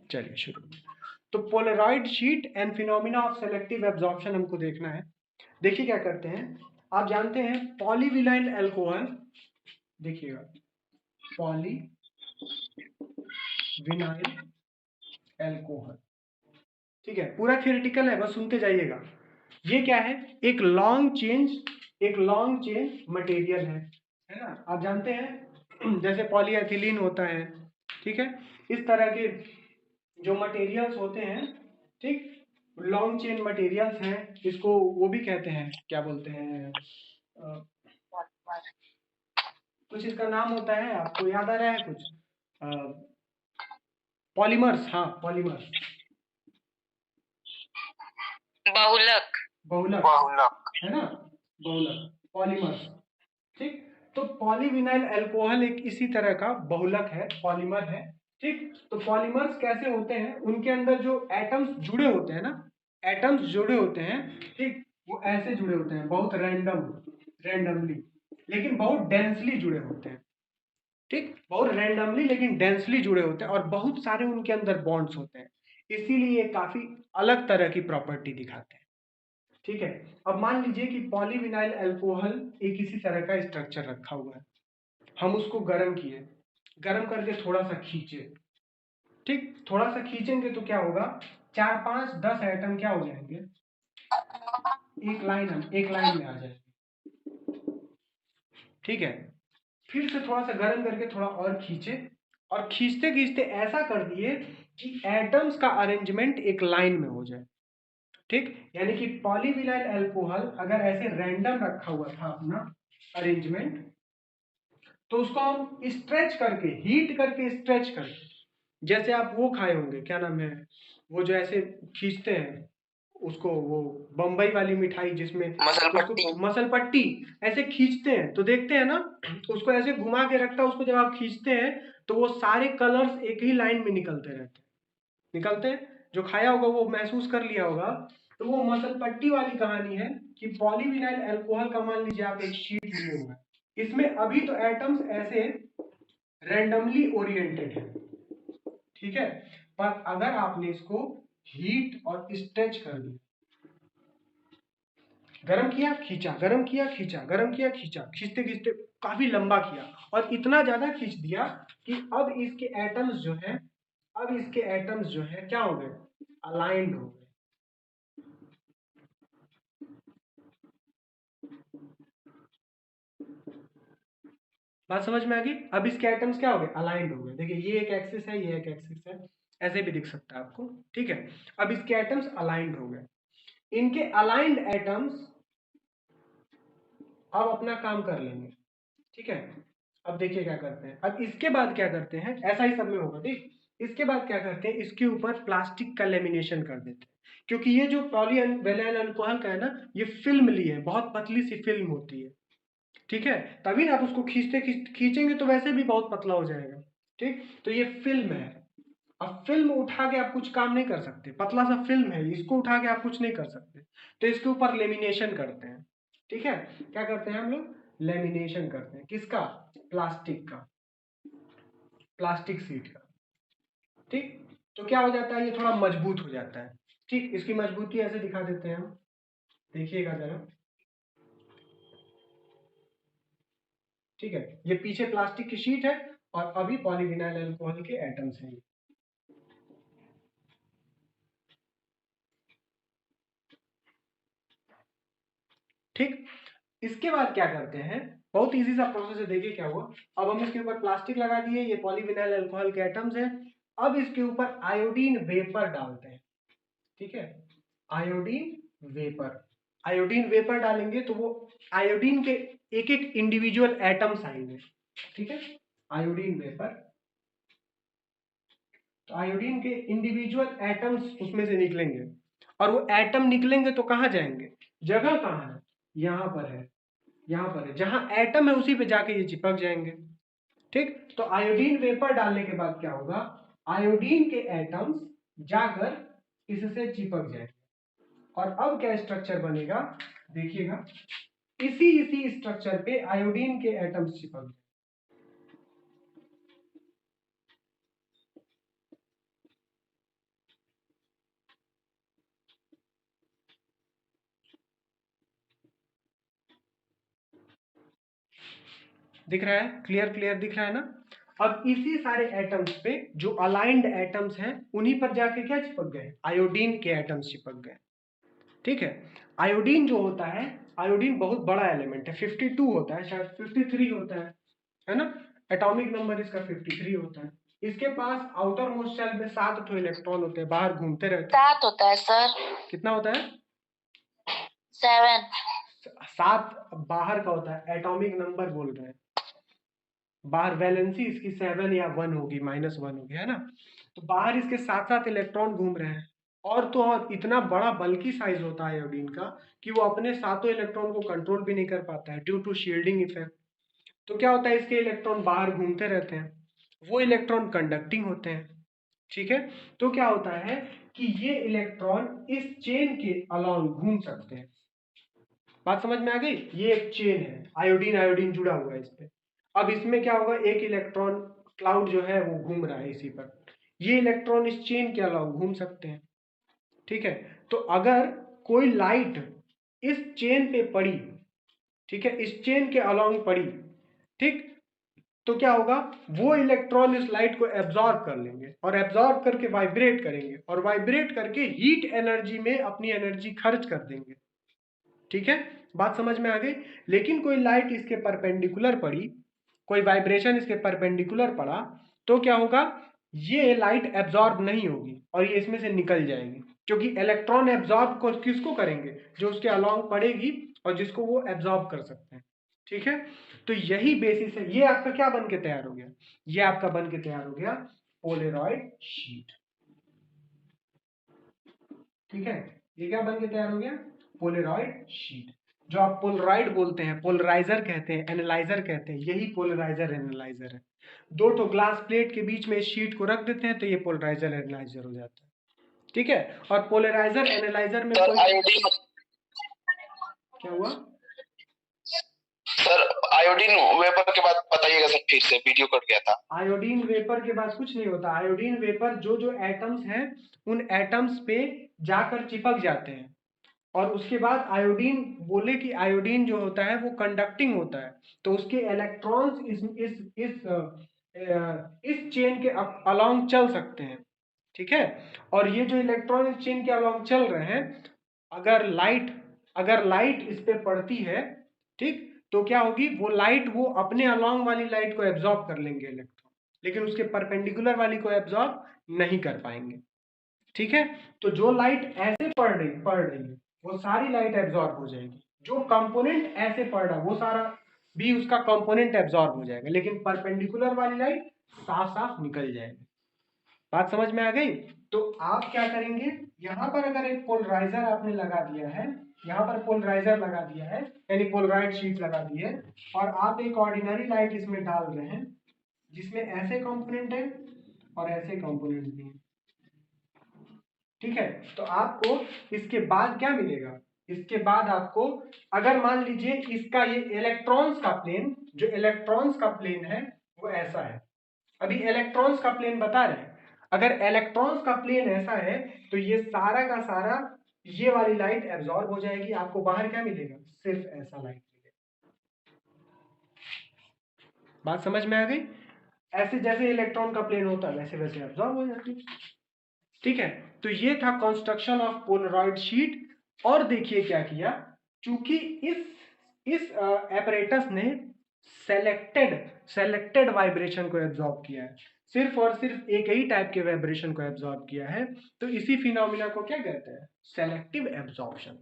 चलिए शुरू। तो Polaroid sheet and phenomena of selective absorption हमको देखना है। देखिए क्या करते हैं, आप जानते हैं पॉलीविनाइल अल्कोहल, देखिएगा पॉलीविनाइल अल्कोहल, ठीक है, पूरा थियोरेटिकल है, बस सुनते जाइएगा। ये क्या है, एक लॉन्ग चेन मटेरियल है ना। आप जानते हैं जैसे पॉलीएथिलीन होता है, ठीक है, इस तरह के जो मटेरियल्स होते हैं, ठीक, लॉन्ग चेन मटेरियल्स हैं, इसको वो भी कहते हैं, क्या बोलते हैं, कुछ इसका नाम होता है, आपको याद आ रहा है कुछ, पॉलीमर्स, हाँ पॉलीमर्स, बहुलक बहुलक है ना, बहुलक, पॉलीमर्स, ठीक। तो पॉलीविनाइल अल्कोहल एक इसी तरह का बहुलक है, पॉलीमर है, ठीक। तो पॉलीमर्स कैसे होते हैं, उनके अंदर जो एटम्स जुड़े होते हैं ना, एटम्स जुड़े होते हैं, ठीक, वो ऐसे जुड़े होते हैं, बहुत रैंडमली, लेकिन बहुत डेंसली जुड़े होते हैं, ठीक, बहुत रैंडमली लेकिन डेंसली जुड़े होते हैं, और बहुत सारे उनके अंदर बॉन्ड्स होते हैं, इसीलिए ये काफी अलग तरह की प्रॉपर्टी दिखाते हैं, ठीक है। अब मान लीजिए कि पॉलीविनाइल अल्कोहल एक इसी तरह का स्ट्रक्चर रखा हुआ है, हम उसको गर्म किए, गर्म करके थोड़ा सा खींचे, ठीक, थोड़ा सा खींचेंगे तो क्या होगा, 4 5 10 एटम क्या हो जाएंगे, एक लाइन में आ जाएंगे, ठीक है। फिर से थोड़ा सा गर्म करके थोड़ा और खींचे, और खींचते खींचते ऐसा कर दिए कि एटम्स का अरेंजमेंट एक लाइन में हो जाए, ठीक। यानी कि पॉलीविनाइल अल्कोहल अगर ऐसे रैंडम रखा हुआ था अपना अरेंजमेंट, तो उसको हम स्ट्रेच करके, हीट करके, स्ट्रेच करके, जैसे आप वो खाए होंगे, क्या नाम है, वो जो ऐसे खींचते हैं उसको, वो बम्बई वाली मिठाई जिसमें मसल पट्टी ऐसे खींचते हैं, तो देखते हैं ना, उसको ऐसे घुमा के रखता है, उसको जब आप खींचते हैं तो वो सारे कलर्स एक ही लाइन में निकलते रहते हैं, निकलते हैं, जो खाया होगा वो महसूस कर लिया होगा। तो वो मसल पट्टी वाली कहानी है कि पॉलीविनाइल अल्कोहल का मान लीजिए आप एक शीट लिए हुए हैं, इसमें अभी तो एटम्स ऐसे रैंडमली ओरिएंटेड है, ठीक है, पर अगर आपने इसको हीट और स्ट्रेच कर दिया, गरम किया खींचा, गरम किया खींचा, गरम किया खींचा, खींचते खींचते काफी लंबा किया, और इतना ज्यादा खींच दिया कि अब इसके एटम्स जो है क्या हो गए, अलाइंड हो गए। बात समझ में आ गई। अब इसके एटम्स क्या हो गए, अलाइंड हो गए। देखिए ये एक एक्सिस है, ये एक एक्सिस है, ऐसे भी दिख सकता है आपको, ठीक है। अब इसके एटम्स अलाइंड हो गए, इनके अलाइंड एटम्स अब अपना काम कर लेंगे, ठीक है। अब देखिए क्या करते हैं, अब इसके बाद क्या करते हैं, ऐसा ही सब में होगा, ठीक। इसके बाद क्या करते हैं, इसके ऊपर प्लास्टिक का लेमिनेशन कर देते हैं, क्योंकि ये जो पॉलीविनाइल अल्कोहल का है ना, ये फिल्म ली है, बहुत पतली सी फिल्म होती है, ठीक है, तभी ना आप उसको खींचेंगे तो वैसे भी बहुत पतला हो जाएगा, ठीक। तो ये फिल्म है, अब फिल्म उठा के आप कुछ काम नहीं कर सकते, पतला सा फिल्म है, इसको उठा के आप कुछ नहीं कर सकते, तो इसके ऊपर लेमिनेशन करते हैं, ठीक है। क्या करते हैं हम लोग, लेमिनेशन करते हैं, किसका, प्लास्टिक का, प्लास्टिक शीट का, ठीक। तो क्या हो जाता है, ये थोड़ा मजबूत हो जाता है, ठीक। इसकी मजबूती ऐसे दिखा देते हैं हम, देखिएगा जरा, ठीक है, ये पीछे प्लास्टिक की शीट है और अभी पॉलीविनाइल अल्कोहल के एटम्स हैं, ठीक। इसके बाद क्या करते हैं, बहुत इजी सा प्रोसेस है, देखिए क्या हुआ। अब हम इसके ऊपर प्लास्टिक लगा दिए, ये पॉलीविनाइल अल्कोहल के एटम्स हैं, अब इसके ऊपर आयोडीन वेपर डालते हैं, ठीक है, आयोडीन वेपर, आयोडीन वेपर डालेंगे तो वो आयोडीन के एक एक इंडिविजुअल एटम्स आएंगे, ठीक है, आयोडीन वेपर, तो आयोडीन के इंडिविजुअल एटम्स उसमें से निकलेंगे, और वो एटम निकलेंगे तो कहाँ जाएंगे, जगह कहाँ है, यहाँ पर है, यहाँ पर है, जहां एटम है उसी पे जाके ये चिपक जाएंगे, ठीक। तो आयोडीन वेपर डालने के बाद क्या होगा, आयोडीन के एटम्स जाकर इससे चिपक जाएंगे, और अब क्या स्ट्रक्चर बनेगा, देखिएगा, इसी इसी स्ट्रक्चर पे आयोडीन के एटम्स चिपक जाएंगे, दिख रहा है? क्लियर क्लियर दिख रहा है ना? अब इसी सारे एटम्स पे जो अलाइंड एटम्स हैं उन्हीं पर जाके क्या चिपक गए? आयोडीन के एटम्स चिपक गए। ठीक है, आयोडीन जो होता है, आयोडीन बहुत बड़ा एलिमेंट है, 52 होता है, शायद 53 होता है ना? एटॉमिक नंबर इसका 53 होता है। इसके पास आउटर मोस्ट शेल में 7 ठो इलेक्ट्रॉन होते हैं, बाहर घूमते रहते हैं। 7 होता है सर। कितना होता है? 7। 7 बाहर का होता है, एटॉमिक नंबर बोल रहे हैं। बाहर वैलेंसी इसकी 7 या 1 होगी, -1 होगी, है ना? तो बाहर इसके 7 इलेक्ट्रॉन घूम रहे हैं। और तो और इतना बड़ा बल्कि साइज होता है आयोडीन का कि वो अपने 7 इलेक्ट्रॉन को कंट्रोल भी नहीं कर पाता है ड्यू टू शील्डिंग इफेक्ट। तो क्या होता है, इसके इलेक्ट्रॉन बाहर घूमते रहते हैं, वो इलेक्ट्रॉन कंडक्टिंग होते हैं। ठीक है, तो क्या होता है कि ये इलेक्ट्रॉन इस चेन के अलाउंग घूम सकते हैं। बात समझ में आ गई? ये एक चेन है, आयोडीन आयोडीन जुड़ा हुआ है इस पे। अब इसमें क्या होगा, एक इलेक्ट्रॉन क्लाउड जो है वो घूम रहा है इसी पर, ये इलेक्ट्रॉन इस चेन के अलावा घूम सकते हैं। ठीक है, तो अगर कोई लाइट इस चेन पे पड़ी, ठीक है, इस चेन के अलोंग पड़ी, ठीक, तो क्या होगा, वो इलेक्ट्रॉन इस लाइट को एब्जॉर्ब कर लेंगे और एब्जॉर्ब करके वाइब्रेट करेंगे और वाइब्रेट करके हीट एनर्जी में अपनी एनर्जी खर्च कर देंगे। ठीक है, बात समझ में आ गई? लेकिन कोई लाइट इसके परपेंडिकुलर पड़ी, कोई वाइब्रेशन इसके परपेंडिकुलर पड़ा, तो क्या होगा, ये लाइट एब्जॉर्ब नहीं होगी और ये इसमें से निकल जाएगी, क्योंकि इलेक्ट्रॉन एब्जॉर्ब को किसको करेंगे, जो उसके अलोंग पड़ेगी और जिसको वो एब्जॉर्ब कर सकते हैं। ठीक है, तो यही बेसिस है। ये आपका क्या बन के तैयार हो गया? ये आपका बन के तैयार हो गया पोलराइड शीट। ठीक है, ये क्या बन के तैयार हो गया? Polaroid sheet. जो आप पोलराइड बोलते हैं, पोलराइजर कहते हैं, एनालाइजर कहते हैं, यही पोलराइजर एनालाइजर है। दो तो ग्लास प्लेट के बीच में शीट को रख देते हैं तो ये पोलराइजर एनालाइजर हो जाता है। ठीक है, और पोलराइजर एनालाइजर में सर कोई आयोडीन, क्या हुआ सर आयोडीन वेपर के बाद बताइएगा सर, फिर से वीडियो कट गया था। आयोडीन वेपर के बाद कुछ नहीं होता। आयोडीन वेपर जो जो एटम्स हैं उन एटम्स पे जाकर चिपक जाते हैं और उसके बाद आयोडीन, बोले कि आयोडीन जो होता है वो कंडक्टिंग होता है, तो उसके इलेक्ट्रॉन्स इस चेन के अलोंग चल सकते हैं। ठीक है, और ये जो इलेक्ट्रॉन इस चेन के अलोंग चल रहे हैं, अगर लाइट इस पे पड़ती है, ठीक, तो क्या होगी, वो लाइट वो अपने अलोंग वाली लाइट को एब्जॉर्ब कर लेंगे इलेक्ट्रॉन, लेकिन उसके परपेंडिकुलर वाली को एब्जॉर्ब नहीं कर पाएंगे। ठीक है, तो जो लाइट ऐसे पड़ रही है वो सारी लाइट एब्जॉर्ब हो जाएगी, जो कंपोनेंट ऐसे पड़ रहा है वो सारा भी उसका कंपोनेंट एब्जॉर्ब हो जाएगा, लेकिन परपेंडिकुलर वाली लाइट साफ साफ निकल जाएगी। बात समझ में आ गई? तो आप क्या करेंगे, यहां पर अगर एक पोलराइजर आपने लगा दिया है, यहां पर पोलराइजर लगा दिया है, यानी पोलराइड शीट लगा दी है, और आप एक ऑर्डिनरी लाइट इसमें डाल रहे हैं जिसमें ऐसे कंपोनेंट है और ऐसे कंपोनेंट भी है। ठीक है, तो आपको इसके बाद क्या मिलेगा, इसके बाद आपको, अगर मान लीजिए इसका ये इलेक्ट्रॉन्स का प्लेन, जो इलेक्ट्रॉन्स का प्लेन है वो ऐसा है, अभी इलेक्ट्रॉन्स का प्लेन बता रहे हैं, अगर इलेक्ट्रॉन्स का प्लेन ऐसा है तो ये सारा का सारा ये वाली लाइट एब्जॉर्ब हो जाएगी, आपको बाहर क्या मिलेगा, सिर्फ ऐसा लाइट मिलेगा। बात समझ में आ गई? ऐसे जैसे इलेक्ट्रॉन का प्लेन होता है वैसे वैसे एब्जॉर्ब हो जाती है। ठीक है, तो ये था कंस्ट्रक्शन ऑफ पोलराइड शीट। और देखिए क्या किया, चूंकि इस एपरेटस ने सेलेक्टेड वाइब्रेशन को एब्जॉर्ब किया है, सिर्फ और सिर्फ एक ही टाइप के वाइब्रेशन को एब्जॉर्ब किया है, तो इसी फिनोमिना को क्या कहते हैं, सेलेक्टिव एब्जॉर्प्शन।